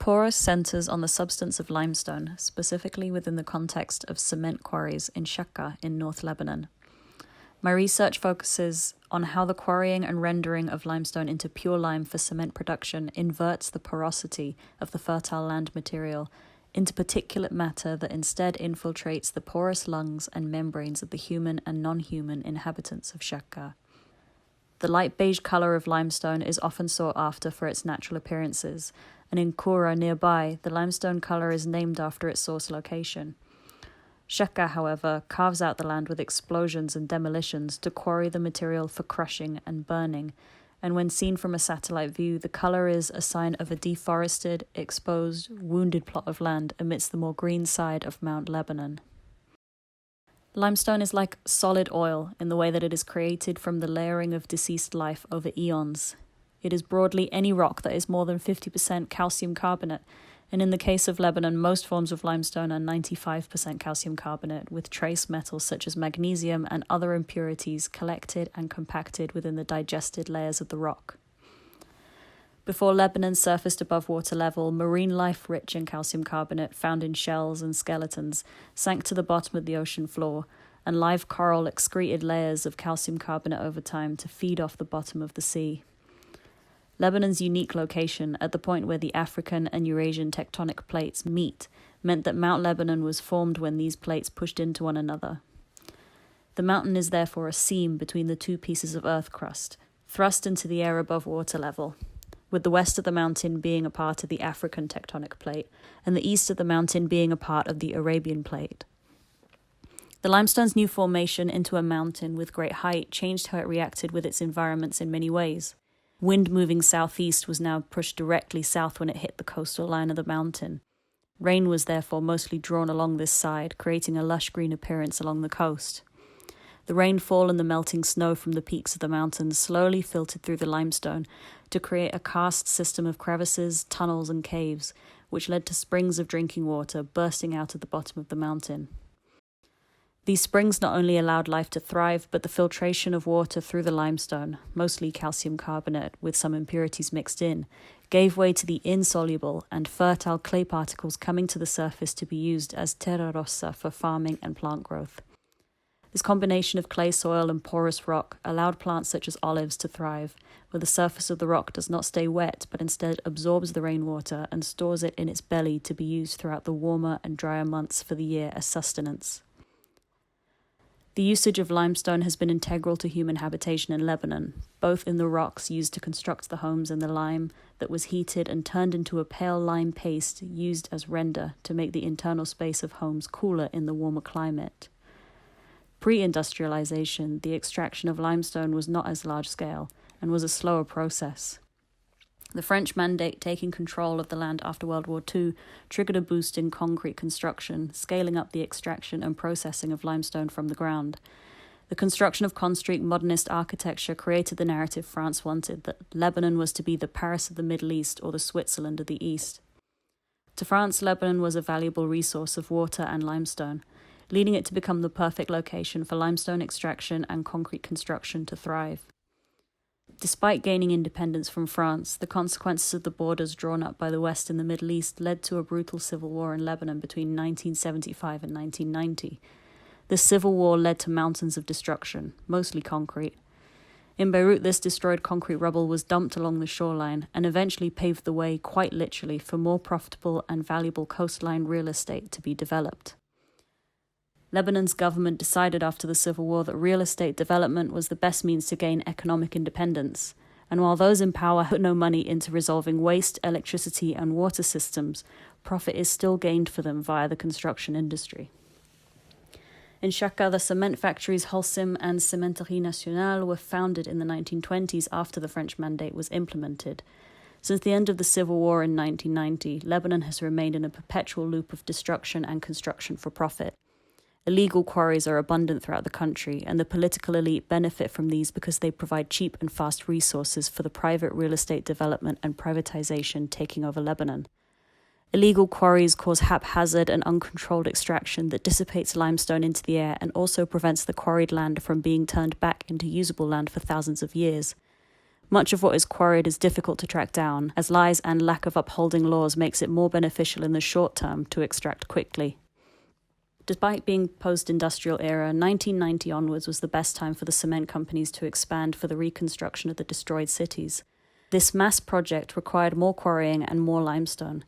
Porous centers on the substance of limestone, specifically within the context of cement quarries in Shakka in North Lebanon. My research focuses on how the quarrying and rendering of limestone into pure lime for cement production inverts the porosity of the fertile land material into particulate matter that instead infiltrates the porous lungs and membranes of the human and non-human inhabitants of Shakka. The light beige color of limestone is often sought after for its natural appearances, and in Kura nearby, the limestone color is named after its source location. Shakka, however, carves out the land with explosions and demolitions to quarry the material for crushing and burning, and when seen from a satellite view, the color is a sign of a deforested, exposed, wounded plot of land amidst the more green side of Mount Lebanon. Limestone is like solid oil in the way that it is created from the layering of deceased life over eons. It is broadly any rock that is more than 50% calcium carbonate, and in the case of Lebanon, most forms of limestone are 95% calcium carbonate, with trace metals such as magnesium and other impurities collected and compacted within the digested layers of the rock. Before Lebanon surfaced above water level, marine life rich in calcium carbonate found in shells and skeletons sank to the bottom of the ocean floor, and live coral excreted layers of calcium carbonate over time to feed off the bottom of the sea. Lebanon's unique location, at the point where the African and Eurasian tectonic plates meet, meant that Mount Lebanon was formed when these plates pushed into one another. The mountain is therefore a seam between the two pieces of earth crust, thrust into the air above water level, with the west of the mountain being a part of the African tectonic plate, and the east of the mountain being a part of the Arabian plate. The limestone's new formation into a mountain with great height changed how it reacted with its environments in many ways. Wind moving southeast was now pushed directly south when it hit the coastal line of the mountain. Rain was therefore mostly drawn along this side, creating a lush green appearance along the coast. The rainfall and the melting snow from the peaks of the mountains slowly filtered through the limestone to create a karst system of crevices, tunnels, and caves, which led to springs of drinking water bursting out at the bottom of the mountain. These springs not only allowed life to thrive, but the filtration of water through the limestone, mostly calcium carbonate with some impurities mixed in, gave way to the insoluble and fertile clay particles coming to the surface to be used as terra rossa for farming and plant growth. This combination of clay soil and porous rock allowed plants such as olives to thrive, where the surface of the rock does not stay wet, but instead absorbs the rainwater and stores it in its belly to be used throughout the warmer and drier months for the year as sustenance. The usage of limestone has been integral to human habitation in Lebanon, both in the rocks used to construct the homes and the lime that was heated and turned into a pale lime paste used as render to make the internal space of homes cooler in the warmer climate. Pre-industrialization, the extraction of limestone was not as large scale and was a slower process. The French mandate taking control of the land after World War II triggered a boost in concrete construction, scaling up the extraction and processing of limestone from the ground. The construction of Constreet modernist architecture created the narrative France wanted, that Lebanon was to be the Paris of the Middle East or the Switzerland of the East. To France, Lebanon was a valuable resource of water and limestone, leading it to become the perfect location for limestone extraction and concrete construction to thrive. Despite gaining independence from France, the consequences of the borders drawn up by the West in the Middle East led to a brutal civil war in Lebanon between 1975 and 1990. This civil war led to mountains of destruction, mostly concrete. In Beirut, this destroyed concrete rubble was dumped along the shoreline and eventually paved the way, quite literally, for more profitable and valuable coastline real estate to be developed. Lebanon's government decided after the civil war that real estate development was the best means to gain economic independence, and while those in power put no money into resolving waste, electricity, and water systems, profit is still gained for them via the construction industry. In Shakka, the cement factories Holcim and Cimenterie Nationale were founded in the 1920s after the French mandate was implemented. Since the end of the civil war in 1990, Lebanon has remained in a perpetual loop of destruction and construction for profit. Illegal quarries are abundant throughout the country, and the political elite benefit from these because they provide cheap and fast resources for the private real estate development and privatization taking over Lebanon. Illegal quarries cause haphazard and uncontrolled extraction that dissipates limestone into the air and also prevents the quarried land from being turned back into usable land for thousands of years. Much of what is quarried is difficult to track down, as lies and lack of upholding laws makes it more beneficial in the short term to extract quickly. Despite being post-industrial era, 1990 onwards was the best time for the cement companies to expand for the reconstruction of the destroyed cities. This mass project required more quarrying and more limestone.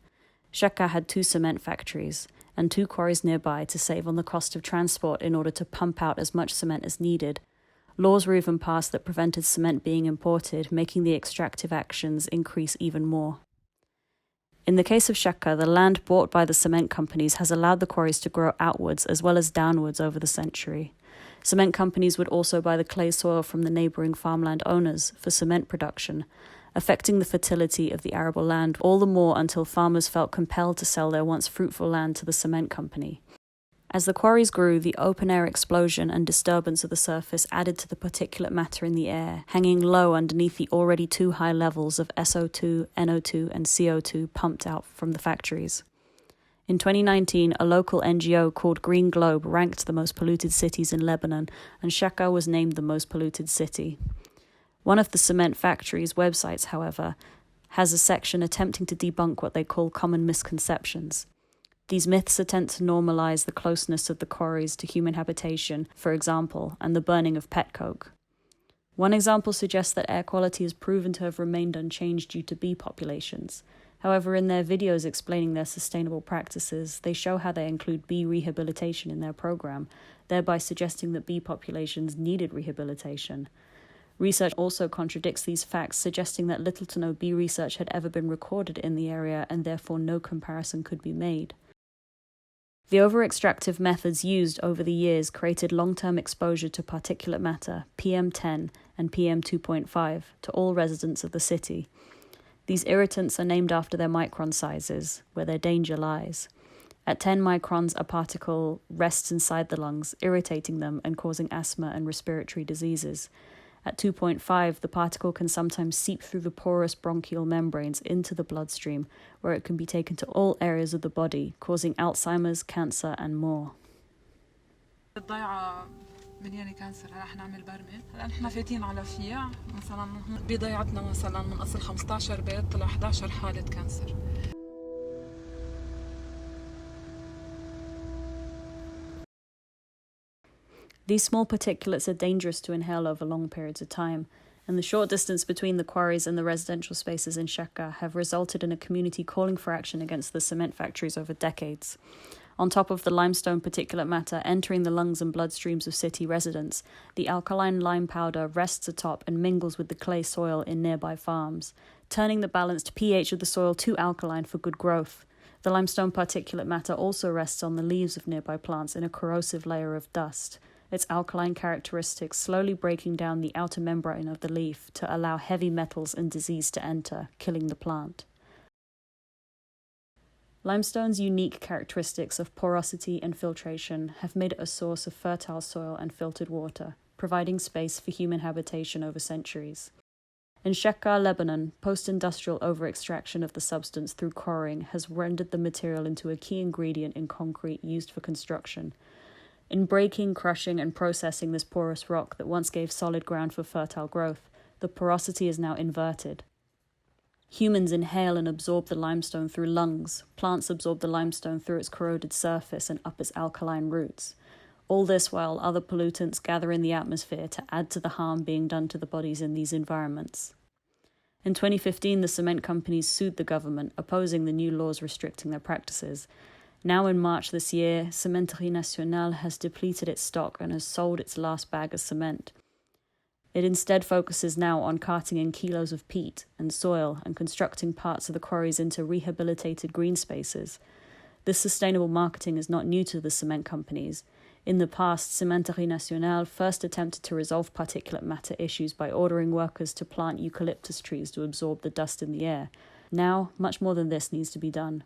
Shaka had 2 cement factories and 2 quarries nearby to save on the cost of transport in order to pump out as much cement as needed. Laws were even passed that prevented cement being imported, making the extractive actions increase even more. In the case of Shaka, the land bought by the cement companies has allowed the quarries to grow outwards as well as downwards over the century. Cement companies would also buy the clay soil from the neighbouring farmland owners for cement production, affecting the fertility of the arable land all the more until farmers felt compelled to sell their once fruitful land to the cement company. As the quarries grew, the open-air explosion and disturbance of the surface added to the particulate matter in the air, hanging low underneath the already too high levels of SO2, NO2 and CO2 pumped out from the factories. In 2019, a local NGO called Green Globe ranked the most polluted cities in Lebanon, and Shaka was named the most polluted city. One of the cement factory's websites, however, has a section attempting to debunk what they call common misconceptions. These myths attempt to normalize the closeness of the quarries to human habitation, for example, and the burning of pet coke. One example suggests that air quality is proven to have remained unchanged due to bee populations. However, in their videos explaining their sustainable practices, they show how they include bee rehabilitation in their program, thereby suggesting that bee populations needed rehabilitation. Research also contradicts these facts, suggesting that little to no bee research had ever been recorded in the area and therefore no comparison could be made. The over-extractive methods used over the years created long-term exposure to particulate matter, PM10 and PM2.5, to all residents of the city. These irritants are named after their micron sizes, where their danger lies. At 10 microns, a particle rests inside the lungs, irritating them and causing asthma and respiratory diseases. At 2.5, the particle can sometimes seep through the porous bronchial membranes into the bloodstream, where it can be taken to all areas of the body, causing Alzheimer's, cancer, and more. مليانة كانسر. هلا رح نعمل برمة. هلا نحن فايتين على فيع مثلا بضيعتنا مثلا من اصل 15 بيت طلع 11 حالة كانسر. These small particulates are dangerous to inhale over long periods of time, and the short distance between the quarries and the residential spaces in Shaka have resulted in a community calling for action against the cement factories over decades. On top of the limestone particulate matter entering the lungs and bloodstreams of city residents, the alkaline lime powder rests atop and mingles with the clay soil in nearby farms, turning the balanced pH of the soil too alkaline for good growth. The limestone particulate matter also rests on the leaves of nearby plants in a corrosive layer of dust, its alkaline characteristics slowly breaking down the outer membrane of the leaf to allow heavy metals and disease to enter, killing the plant. Limestone's unique characteristics of porosity and filtration have made it a source of fertile soil and filtered water, providing space for human habitation over centuries. In Shaka, Lebanon, post-industrial over-extraction of the substance through quarrying has rendered the material into a key ingredient in concrete used for construction. In breaking, crushing, and processing this porous rock that once gave solid ground for fertile growth, the porosity is now inverted. Humans inhale and absorb the limestone through lungs. Plants absorb the limestone through its corroded surface and up its alkaline roots. All this while other pollutants gather in the atmosphere to add to the harm being done to the bodies in these environments. In 2015, the cement companies sued the government, opposing the new laws restricting their practices. Now in March this year, Cimenterie Nationale has depleted its stock and has sold its last bag of cement. It instead focuses now on carting in kilos of peat and soil and constructing parts of the quarries into rehabilitated green spaces. This sustainable marketing is not new to the cement companies. In the past, Cimenterie Nationale first attempted to resolve particulate matter issues by ordering workers to plant eucalyptus trees to absorb the dust in the air. Now, much more than this needs to be done.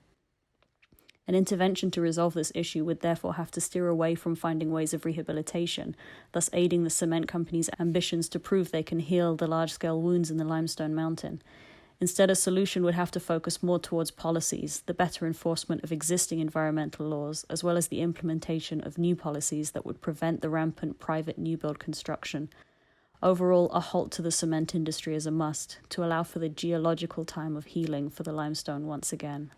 An intervention to resolve this issue would therefore have to steer away from finding ways of rehabilitation, thus aiding the cement companies' ambitions to prove they can heal the large-scale wounds in the limestone mountain. Instead, a solution would have to focus more towards policies, the better enforcement of existing environmental laws, as well as the implementation of new policies that would prevent the rampant private new build construction. Overall, a halt to the cement industry is a must to allow for the geological time of healing for the limestone once again.